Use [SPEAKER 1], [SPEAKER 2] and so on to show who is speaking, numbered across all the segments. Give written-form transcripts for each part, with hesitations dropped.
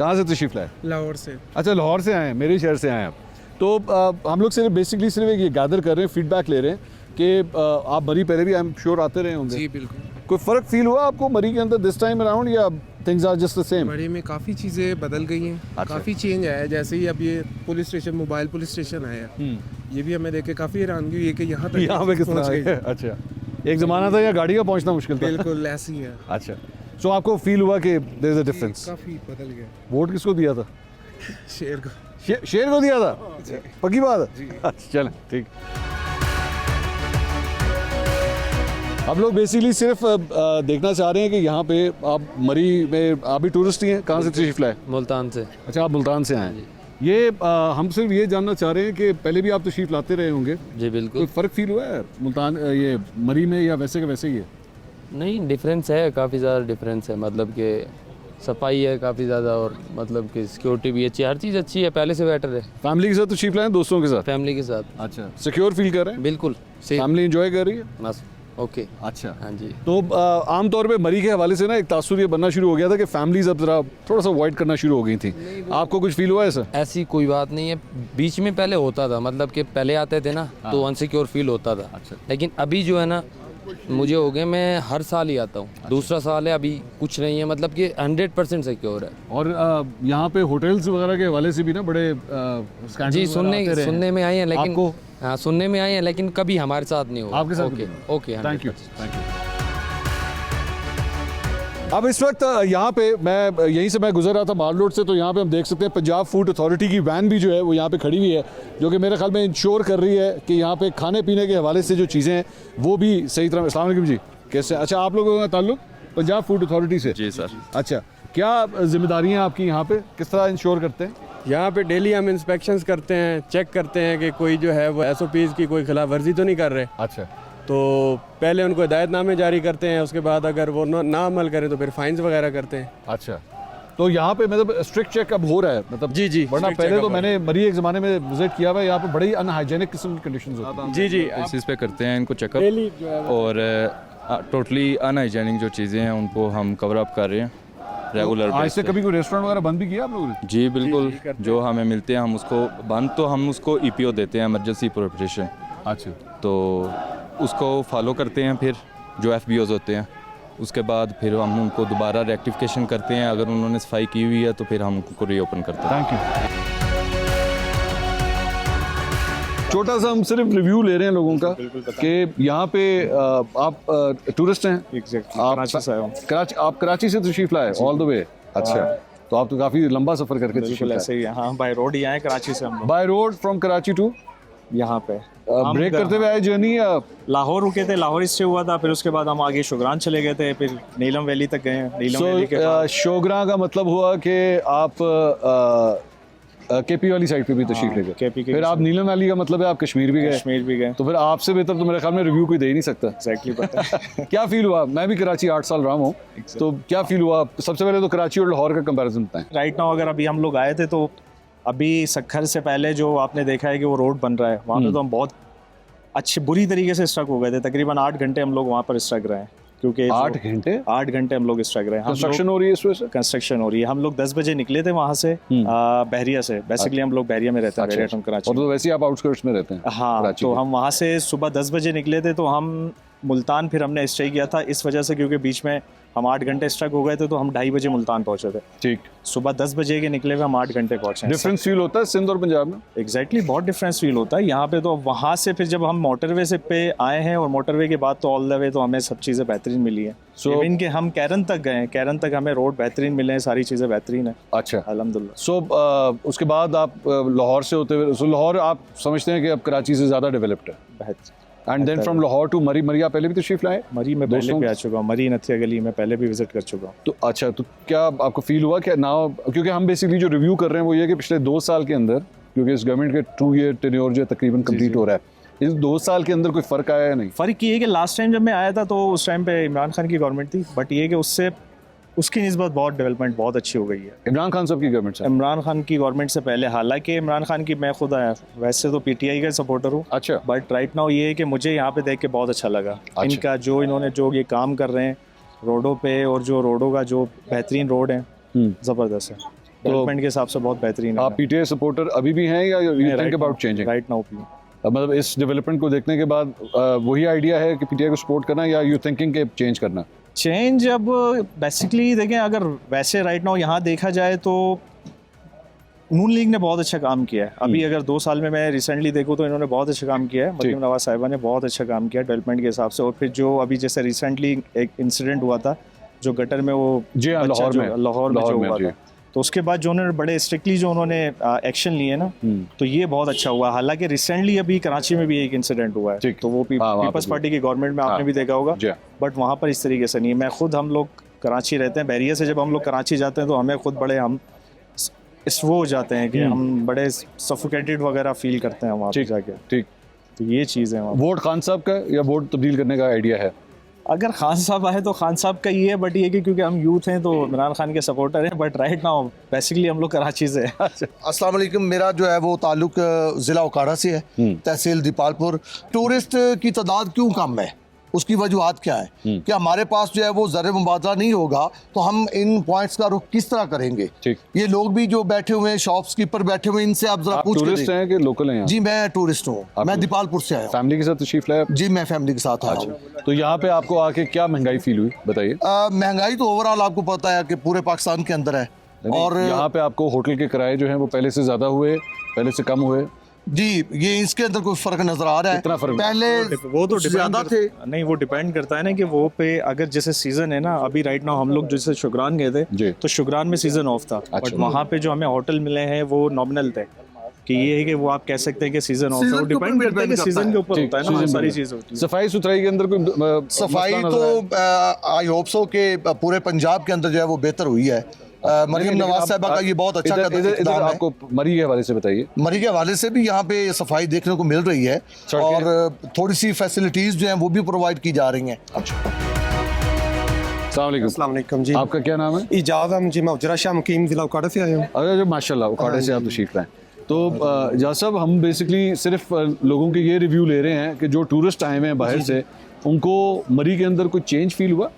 [SPEAKER 1] कहाँ से तशरीफ़ लाए?
[SPEAKER 2] लाहौर से।
[SPEAKER 1] अच्छा, लाहौर से आए हैं, मेरे शहर से आए हैं आप। तो हम लोग सिर्फ बेसिकली सिर्फ एक ये गैदर कर रहे हैं, फीडबैक ले रहे हैं कि आप मरी पहले भी आई एम श्योर आते रहे होंगे।
[SPEAKER 2] जी बिल्कुल।
[SPEAKER 1] कोई फ़र्क फील हुआ आपको मरी के अंदर दिस टाइम अराउंड, या things are just the same?
[SPEAKER 2] Murree में काफ़ी चीज़ें बदल गई हैं,
[SPEAKER 1] अच्छा।
[SPEAKER 2] काफ़ी चेंज आया है। जैसे ही अब ये police station, mobile police station आया, ये भी हमें देख के काफ़ी हैरानगी हुई है कि यहाँ
[SPEAKER 1] पे किस
[SPEAKER 2] पहुँच
[SPEAKER 1] तरह
[SPEAKER 2] गई।
[SPEAKER 1] है? अच्छा, एक ज़माना था या गाड़ी का पहुँचना मुश्किल था।
[SPEAKER 2] बिल्कुल ऐसी है।
[SPEAKER 1] अच्छा, सो आपको फील हुआ कि देयर इज अ डिफरेंस?
[SPEAKER 2] काफ़ी बदल गया।
[SPEAKER 1] वोट किसको दिया था?
[SPEAKER 2] शेर को।
[SPEAKER 1] शेर को दिया था? पक्की बात है? अच्छा, चलें ठीक। आप लोग बेसिकली सिर्फ देखना चाह रहे हैं कि यहाँ पे आप मरी में, आप भी टूरिस्ट ही हैं, कहाँ से तशरीफ़ लाए?
[SPEAKER 3] मुल्तान से।
[SPEAKER 1] अच्छा, आप मुल्तान से आए हैं। ये हम सिर्फ ये जानना चाह रहे हैं कि पहले भी आप तशरीफ़ लाते रहे होंगे,
[SPEAKER 3] जी बिल्कुल।
[SPEAKER 1] कोई फ़र्क फील हुआ है मुल्तान ये मरी में, या वैसे का वैसे ही है?
[SPEAKER 3] नहीं, डिफरेंस है, काफ़ी ज़्यादा डिफरेंस है। मतलब कि सफाई है काफ़ी ज़्यादा, और मतलब कि सिक्योरिटी भी अच्छी है, हर चीज़ अच्छी है, पहले से बेटर है।
[SPEAKER 1] फैमिली के साथ तशरीफ़ लाए हैं, दोस्तों के साथ?
[SPEAKER 3] फैमिली के साथ।
[SPEAKER 1] अच्छा, सिक्योर फील कर रहे हैं?
[SPEAKER 3] बिल्कुल सही।
[SPEAKER 1] फैमिली इंजॉय कर रही है?
[SPEAKER 3] बस ओके।
[SPEAKER 1] अच्छा,
[SPEAKER 3] हाँ जी।
[SPEAKER 1] तो आमतौर पे मरी के हवाले से ना एक तासुर ये बनना शुरू हो गया था कि फैमिलीज अब जरा थोड़ा सा अवॉइड करना शुरू हो गई थी। आपको कुछ फील हुआ ऐसा?
[SPEAKER 3] ऐसी कोई बात नहीं है, बीच में पहले होता था, मतलब कि पहले आते थे ना तो अनसिक्योर फील होता था।
[SPEAKER 1] अच्छा।
[SPEAKER 3] लेकिन अभी जो है ना, मुझे हो गए, मैं हर साल ही आता हूँ। दूसरा साल है, अभी कुछ नहीं है, मतलब कि 100% सिक्योर है।
[SPEAKER 1] और यहाँ पे होटल्स वगैरह के हवाले से भी ना बड़े स्कैंडल्स
[SPEAKER 3] जी,
[SPEAKER 1] वगैरह आते रहे हैं।
[SPEAKER 3] सुनने में आए हैं, लेकिन
[SPEAKER 1] आपको?
[SPEAKER 3] हाँ, सुनने में आए हैं, लेकिन कभी हमारे साथ नहीं हुआ।
[SPEAKER 1] आपके साथ
[SPEAKER 3] ओके
[SPEAKER 1] भी?
[SPEAKER 3] Okay,
[SPEAKER 1] thank you
[SPEAKER 3] 100%।
[SPEAKER 1] Thank you. अब इस वक्त यहाँ पे मैं यहीं से मैं गुजर रहा था माल रोड से, तो यहाँ पे हम देख सकते हैं पंजाब फूड अथॉरिटी की वैन भी जो है वो यहाँ पे खड़ी हुई है, जो कि मेरे ख्याल में इंश्योर कर रही है कि यहाँ पे खाने पीने के हवाले से जो चीज़ें हैं वो भी सही तरह। अस्सलाम वालेकुम जी, कैसे? अच्छा, आप लोगों का ताल्लुक पंजाब फूड अथॉरिटी से?
[SPEAKER 4] जी सर।
[SPEAKER 1] अच्छा, क्या जिम्मेदारी हैं आपकी यहाँ पे, किस तरह इंश्योर करते हैं?
[SPEAKER 5] यहाँ पे डेली हम इंस्पेक्शंस करते हैं, चेक करते हैं कि कोई जो है वो SOPs की कोई खिलाफ वर्जी तो नहीं कर रहे।
[SPEAKER 1] अच्छा,
[SPEAKER 5] तो पहले उनको हिदायतनामे जारी करते हैं, उसके बाद अगर वो ना अमल करें तो फिर फाइन्स वगैरह करते हैं।
[SPEAKER 1] अच्छा, तो यहाँ पे मतलब स्ट्रिक्ट चेक अब हो रहा है? मतलब
[SPEAKER 5] जी जी,
[SPEAKER 1] वरना
[SPEAKER 5] strict
[SPEAKER 1] पहले
[SPEAKER 5] check
[SPEAKER 1] तो
[SPEAKER 5] up
[SPEAKER 1] मैंने मरी एक ज़माने में विजिट किया हुआ है, यहाँ पे बड़ी अनहाइजेनिक किस्म की कंडीशंस होती हैं।
[SPEAKER 5] जी जी,
[SPEAKER 4] बेसिस पे करते हैं इनको चेकअप,
[SPEAKER 5] डेली जो है वो
[SPEAKER 4] और टोटली अनहाइजेनिक जो चीज़ें हैं उनको हम कवर अप कर रहे हैं रेगुलर
[SPEAKER 1] आज
[SPEAKER 4] बेस
[SPEAKER 1] से
[SPEAKER 4] पे।
[SPEAKER 1] कभी कोई रेस्टोरेंट वगैरह बंद भी किया आप लोगों ने?
[SPEAKER 4] जी बिल्कुल, जो हमें मिलते हैं हम उसको बंद, तो हम उसको EPO देते हैं, इमरजेंसी प्रिपरेशन,
[SPEAKER 1] अच्छा,
[SPEAKER 4] तो उसको फॉलो करते हैं। फिर जो FBOs होते हैं उसके बाद फिर हम उनको दोबारा रेक्टिफिकेशन करते हैं, अगर उन्होंने सफाई की हुई है तो फिर हम उनको रीओपन करते हैं।
[SPEAKER 1] Thank you. छोटा सा हम सिर्फ रिव्यू ले रहे हैं लोगों का कि यहाँ पे आप टूरिस्ट हैं? आप
[SPEAKER 6] कराची से आया हूँ।
[SPEAKER 1] कराची? आप कराची से तशरीफ लाए ऑल द वे? अच्छा, तो आप तो काफ़ी लंबा सफ़र करके तशरीफ
[SPEAKER 6] बिल्कुल ऐसे
[SPEAKER 1] लाए।
[SPEAKER 6] ही, हाँ, बाय रोड ही आए कराची से हम लोग
[SPEAKER 1] by road from Karachi to
[SPEAKER 6] यहाँ पे।
[SPEAKER 1] ब्रेक करते हुए आए जर्नी, या
[SPEAKER 6] लाहौर रुके थे, लाहौर स्टे हुआ था, फिर उसके बाद हम आगे शुगरान चले गए थे, फिर नीलम वैली तक गए। नीलम वैली के बाद
[SPEAKER 1] शोगरा का मतलब हुआ कि आप KP वाली साइड पे भी तशरीफ ले गए,
[SPEAKER 6] KP के
[SPEAKER 1] फिर आप नीलम वैली का मतलब है आप कश्मीर भी गए।
[SPEAKER 6] कश्मीर भी गए।
[SPEAKER 1] तो फिर आपसे बेहतर तो मेरे ख्याल में रिव्यू कोई दे ही नहीं सकता।
[SPEAKER 6] एग्जैक्टली पता है।
[SPEAKER 1] क्या फील हुआ? मैं भी कराची 8 साल रहा हूँ, तो क्या फील हुआ? सबसे पहले तो कराची और लाहौर का कंपैरिजन बताएं।
[SPEAKER 6] राइट नाउ अगर अभी हम लोग आए थे तो अभी सखर से पहले जो आपने देखा है कि वो रोड बन रहा है, वहाँ पे तो हम बहुत अच्छे बुरी तरीके से स्ट्रक हो गए थे। तकरीबन 8 घंटे हम लोग वहाँ पर स्ट्रक रहे हैं, क्योंकि
[SPEAKER 1] 8 घंटे
[SPEAKER 6] 8 घंटे हम लोग स्ट्रक रहे हैं।
[SPEAKER 1] कंस्ट्रक्शन हो रही है इस वजह से?
[SPEAKER 6] कंस्ट्रक्शन हो रही है। हम लोग 10 बजे निकले थे वहाँ से, बहरिया से। बेसिकली हम लोग बहरिया में रहते हैं, बहरिया from कराची।
[SPEAKER 1] और तो वैसे ही आप आउटस्कर्ट्स में रहते हैं?
[SPEAKER 6] हाँ,
[SPEAKER 1] कराची
[SPEAKER 6] तो
[SPEAKER 1] के।
[SPEAKER 6] हम वहाँ से सुबह 10 बजे निकले थे, तो हम मुल्तान फिर हमने स्टे किया था इस वजह से क्योंकि बीच में हम 8 घंटे स्ट्रक हो गए थे, तो हम 2:30 बजे मुल्तान पहुँचे थे।
[SPEAKER 1] ठीक,
[SPEAKER 6] सुबह 10 बजे के निकले हुए हम 8 घंटे पहुँचे।
[SPEAKER 1] डिफरेंस फील होता है सिंध और पंजाब में?
[SPEAKER 6] एग्जैक्टली, बहुत डिफरेंस फील होता है यहाँ पे। तो वहाँ से फिर जब हम मोटरवे से पे आए हैं, और मोटरवे के बाद तो ऑल द वे तो हमें सब चीज़ें बेहतरीन मिली हैं। इवन कि हम कैरन तक गए हैं, कैरन तक हमें रोड बेहतरीन मिले हैं, सारी चीज़ें बेहतरीन है
[SPEAKER 1] अच्छा,
[SPEAKER 6] अल्हम्दुलिल्लाह।
[SPEAKER 1] सो उसके बाद आप लाहौर से होते हुए, लाहौर आप समझते हैं कि अब कराची से ज़्यादा डेवलप्ड है,
[SPEAKER 6] बेहतर।
[SPEAKER 1] And then from Lahore to Murree? Murree आप पहले भी तशरीफ लाए?
[SPEAKER 6] मरी में पहले भी आ चुका हूँ, मरी नथिया गली में पहले भी विजिट कर चुका हूँ।
[SPEAKER 1] तो अच्छा, तो क्या आपको फील हुआ कि ना, क्योंकि हम बेसिकली जो रिव्यू कर रहे हैं वो ये कि पिछले 2 साल के अंदर, क्योंकि इस गवर्नमेंट के 2 ईयर टेन्योर जो है तकरीबन कंप्लीट हो रहा है, इस 2 साल के अंदर कोई फ़र्क आया या नहीं?
[SPEAKER 6] फ़र्क ये है कि लास्ट टाइम जब मैं आया था तो उस टाइम पे इमरान खान की गवर्नमेंट थी, बट ये कि उससे उसकी निस्बत बहुत डेवलपमेंट बहुत अच्छी हो गई है
[SPEAKER 1] इमरान खान साहब की गवर्नमेंट से?
[SPEAKER 6] इमरान खान की गवर्नमेंट से पहले। हालांकि इमरान खान की मैं खुद वैसे तो PTI का सपोर्टर हूँ,
[SPEAKER 1] अच्छा,
[SPEAKER 6] बट राइट नाउ ये है कि मुझे यहाँ पे देख के बहुत अच्छा लगा।
[SPEAKER 1] अच्छा।
[SPEAKER 6] इनका जो इन्होंने जो ये काम कर रहे हैं रोडों पे, और जो रोडों का जो बेहतरीन रोड है, ज़बरदस्त है। डेवलपमेंट के हिसाब से बहुत बेहतरीन है।
[SPEAKER 1] आप पीटीआई सपोर्टर अभी भी हैं या you think about changing?
[SPEAKER 6] Right now
[SPEAKER 1] मतलब इस डेवलपमेंट को देखने के बाद वही आइडिया है कि पीटीआई को सपोर्ट करना या यू थिंकिंग के चेंज करना?
[SPEAKER 6] चेंज अब बेसिकली देखें, अगर वैसे राइट नाउ यहाँ देखा जाए तो नून लीग ने बहुत अच्छा काम किया है। अभी अगर 2 साल में मैं रिसेंटली देखूँ तो इन्होंने बहुत अच्छा काम किया है। मरीम नवाज साहिबा ने बहुत अच्छा काम किया डेवलपमेंट के हिसाब से। और फिर जो अभी जैसे रिसेंटली एक इंसिडेंट हुआ था जो गटर में वो
[SPEAKER 1] जी हाँ,
[SPEAKER 6] लाहौर में जो हुआ था, तो उसके बाद जो उन्होंने बड़े स्ट्रिक्टली जो उन्होंने एक्शन लिए ना, तो ये बहुत अच्छा हुआ। हालांकि रिसेंटली अभी कराची में भी एक इंसिडेंट हुआ है, तो वो पीपल्स पार्टी की गवर्नमेंट में आपने भी देखा होगा, बट वहाँ पर इस तरीके से नहीं है। मैं खुद, हम लोग कराची रहते हैं, बहरिया से जब हम लोग कराची जाते हैं तो हमें खुद बड़े हम वो हो जाते हैं कि हम बड़े सफोकेटेड वगैरह फील करते हैं वहाँ पे जाके।
[SPEAKER 1] ठीक,
[SPEAKER 6] तो ये चीज़ है।
[SPEAKER 1] वोट खान साहब का या वोट तब्दील करने का आइडिया है?
[SPEAKER 6] अगर खान साहब आए तो खान साहब का ये है, बट ये कि क्योंकि हम यूथ हैं तो इमरान खान के सपोर्टर हैं, बट राइट नाउ बेसिकली हम लोग कराची से हैं।
[SPEAKER 7] अस्सलाम वालेकुम। मेरा जो है वो ताल्लुक ज़िला उकाड़ा से है, तहसील दीपालपुर। टूरिस्ट की तादाद क्यों कम है, उसकी वजूहत क्या है? कि हमारे पास जो है वो ज़र मुबादला नहीं होगा तो हम इन पॉइंट्स का रुख किस तरह करेंगे? ये लोग भी जो बैठे हुए हैं, शॉप्सकीपर बैठे हुए हैं, इनसे आप जरा पूछ
[SPEAKER 1] टूरिस्ट हैं कि लोकल हैं?
[SPEAKER 7] जी मैं टूरिस्ट हूँ, मैं दीपालपुर से आया हूँ।
[SPEAKER 1] फैमिली के साथ तशरीफ लाया?
[SPEAKER 7] जी मैं फैमिली के साथ आया हूँ।
[SPEAKER 1] तो यहाँ पे आपको आके क्या महंगाई फील हुई, बताइए?
[SPEAKER 7] महंगाई तो ओवरऑल आपको पता है कि पूरे पाकिस्तान के अंदर है। और यहाँ
[SPEAKER 1] पे आपको होटल के किराए जो हैं वो पहले से ज़्यादा हुए, पहले से कम हुए?
[SPEAKER 7] जी ये इसके अंदर कोई फर्क नजर आ रहा है।
[SPEAKER 1] कितना फर्क?
[SPEAKER 7] पहले
[SPEAKER 6] वो तो
[SPEAKER 7] ज्यादा थे।
[SPEAKER 6] नहीं, वो डिपेंड करता है ना कि वो पे अगर जैसे सीजन है ना, अभी राइट नाउ हम लोग जैसे शुक्रान गए थे तो शुक्रान में सीजन ऑफ था, बट वहाँ पे जो हमें होटल मिले हैं वो नॉमिनल थे। कि ये है कि वो आप कह सकते हैं कि सीजन ऑफ है, वो डिपेंड करता है कि सीजन के ऊपर होता है ना, सारी चीज़ होती है।
[SPEAKER 1] सफाई सुथराई के अंदर कोई
[SPEAKER 7] सफाई तो आई होप सो के पूरे पंजाब के अंदर जो है वो बेहतर हुई है। मरीम नवाज साहिबा का ये बहुत अच्छा
[SPEAKER 1] इधर आपको मरी के हवाले से बताइए।
[SPEAKER 7] मरी के हवाले से भी यहाँ पे सफाई देखने को मिल रही है और थोड़ी सी फैसिलिटीज जो हैं वो भी प्रोवाइड की जा रही हैं।
[SPEAKER 1] अस्सलाम वालेकुम जी। आपका क्या नाम है?
[SPEAKER 2] इजाज़ अहमद जी, मैं उजरा शाह मुकीम ज़िला उकाड़ा से आया हूँ।
[SPEAKER 1] अरे जो माशाल्लाह उकाड़े से आप तशरीफ लाएं। तो जा साहब, हम बेसिकली सिर्फ लोगों के ये रिव्यू ले रहे हैं कि जो टूरिस्ट आए हुए हैं बाहर से, उनको मरी के अंदर कोई चेंज फील हुआ?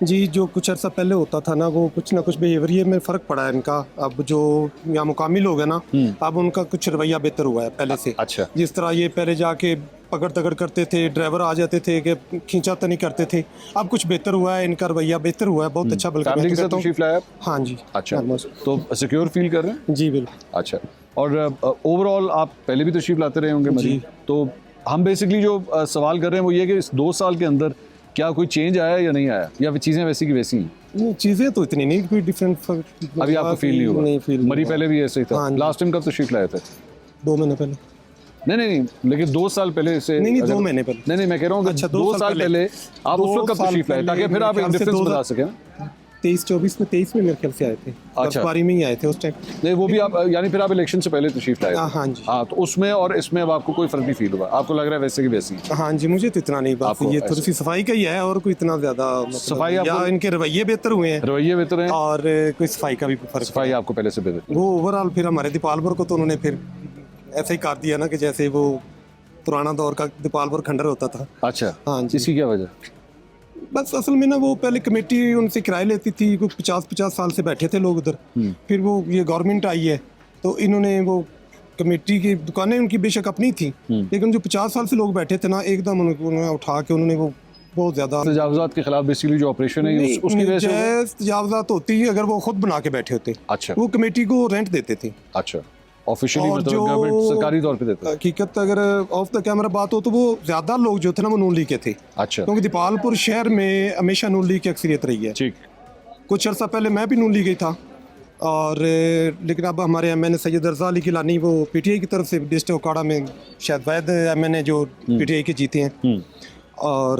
[SPEAKER 2] जी, जो कुछ अर्सा पहले होता था ना, वो कुछ ना कुछ बिहेवियर में फ़र्क पड़ा है इनका। अब जो यहाँ मुकामी लोग हैं ना, अब उनका कुछ रवैया बेहतर हुआ है पहले से।
[SPEAKER 1] अच्छा।
[SPEAKER 2] जिस तरह ये पहले जाके पकड़ तकड़ करते थे, ड्राइवर आ जाते थे कि खींचातानी करते थे, अब कुछ बेहतर हुआ है, इनका रवैया बेहतर हुआ है, बहुत अच्छा।
[SPEAKER 1] फैमिली के साथ तशरीफ लाया?
[SPEAKER 2] हाँ जी।
[SPEAKER 1] अच्छा, तो सिक्योर फील कर रहे हैं?
[SPEAKER 2] जी बिल्कुल।
[SPEAKER 1] अच्छा, और ओवरऑल आप पहले भी तशरीफ लाते रहे होंगे मरी, तो हम बेसिकली जो सवाल कर रहे हैं वो ये कि इस 2 साल के अंदर क्या कोई चेंज आया या नहीं आया, या चीज़ें वैसी की वैसी हैं?
[SPEAKER 2] चीज़ें तो इतनी नहीं, कोई डिफरेंट
[SPEAKER 1] अभी आपको फील नहीं हुआ?
[SPEAKER 2] नहीं फील।
[SPEAKER 1] मरी पहले भी ऐसे ही था? लास्ट टाइम कब तशरीफ लाए थे?
[SPEAKER 2] 2 महीने पहले।
[SPEAKER 1] नहीं, लेकिन 2 साल पहले से
[SPEAKER 2] नहीं 2 महीने पहले।
[SPEAKER 1] नहीं, मैं कह रहा हूँ अच्छा 2 साल पहले आप उस वक्त कब तशरीफ लाए, ताकि फिर आप एक डिफरेंस बता सकें ना।
[SPEAKER 2] 23 में मेरे ख्याल से आए थे।
[SPEAKER 1] अच्छा,
[SPEAKER 2] फरवरी में ही आए थे उस टाइम।
[SPEAKER 1] नहीं, वो भी आप यानी फिर आप इलेक्शन से पहले तशरीफ लाए?
[SPEAKER 2] हाँ जी।
[SPEAKER 1] हाँ, तो उसमें और इसमें अब आपको कोई फर्क नहीं फील हुआ? आपको लग रहा है वैसे की वैसी?
[SPEAKER 2] हाँ जी, मुझे तो इतना नहीं, बात ये थोड़ी सी सफाई का ही है, और कोई इतना ज्यादा
[SPEAKER 1] सफाई
[SPEAKER 2] या इनके रवैये बेहतर हुए हैं।
[SPEAKER 1] रवैये बेहतर हैं
[SPEAKER 2] और कोई सफाई का भी फर्क।
[SPEAKER 1] सफाई आपको पहले से बेहतर?
[SPEAKER 2] वो ओवरऑल फिर हमारे दीपालपुर को तो उन्होंने फिर ऐसे ही कर दिया ना कि जैसे वो पुराना दौर का दीपालपुर खंडर होता था।
[SPEAKER 1] अच्छा,
[SPEAKER 2] हाँ जी।
[SPEAKER 1] इसकी क्या वजह?
[SPEAKER 2] बस असल में ना वो पहले कमेटी उनसे किराए लेती थी, कोई 50 साल से बैठे थे लोग उधर। फिर वो ये गवर्नमेंट आई है तो इन्होंने वो कमेटी की दुकानें उनकी बेशक अपनी थी, लेकिन जो 50 साल से लोग बैठे थे ना, एकदम उन्होंने उठा के उन्होंने वो बहुत ज़्यादा
[SPEAKER 1] तजावुज़ात के खिलाफ बेसिकली जो ऑपरेशन है उसकी वजह से
[SPEAKER 2] तजावुज़ात होती है अगर वो खुद बना के बैठे होते।
[SPEAKER 1] अच्छा,
[SPEAKER 2] वो कमेटी को रेंट देते थे।
[SPEAKER 1] अच्छा, ऑफिशियली मतलब गवर्नमेंट सरकारी तौर पे देता है?
[SPEAKER 2] हकीकत अगर ऑफ द कैमरा बात हो तो वो ज़्यादा लोग जो थे ना वो नून लीग के थे।
[SPEAKER 1] अच्छा,
[SPEAKER 2] क्योंकि दीपालपुर शहर में हमेशा नून लीग की अक्सरियत रही है।
[SPEAKER 1] ठीक।
[SPEAKER 2] कुछ अर्सा पहले मैं भी नून लीग ही था, और लेकिन अब हमारे एमएनए सैयद रज़ा अली गिलानी वो पीटीआई की तरफ से डिस्ट्रिक्ट उकाड़ा में शायद वैद एमएनए जो पीटीआई के जीते हैं। और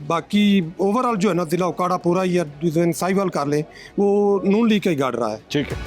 [SPEAKER 2] बाकी ओवरऑल जो है ना ज़िला उकाड़ा पूरा या साहिवाल कर लें वो नून लीग का ही गाड़ रहा है।
[SPEAKER 1] ठीक है।